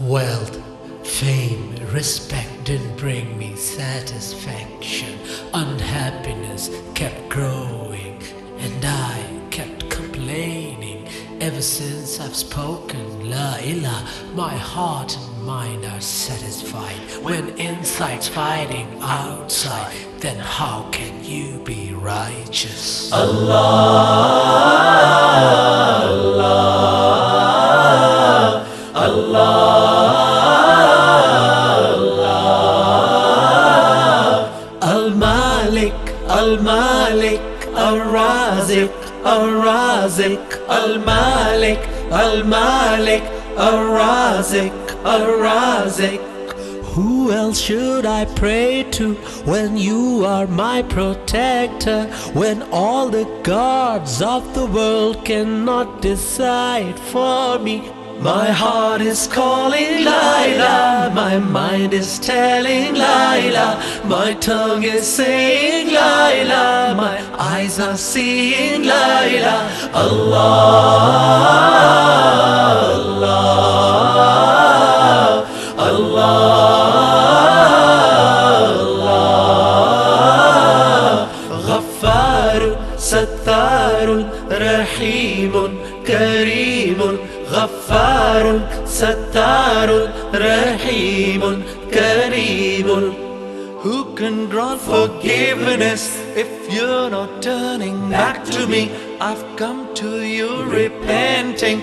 Wealth, fame, respect didn't bring me satisfaction. Unhappiness kept growing, and I kept complaining. Ever since I've spoken La ilah, my heart and mind are satisfied. When inside's fighting outside, then how can you be righteous? Al-Malik, Al-Malik, Al-Razik, Al-Razik, Al-Malik, Al-Malik, Al-Razik, Al-Razik. Who else should I pray to when you are my protector? When all the gods of the world cannot decide for me? My heart is calling Laila, my mind is telling Laila, my tongue is saying Laila, my eyes are seeing Laila. Allah, Allah, Allah. Ghaffarun, Sattarun, Rahimun, Kareemun. Ghaffarun, Sattarun, Rahimun, Kareemun. Who can grant forgiveness if you're not turning back to me? I've come to you repenting.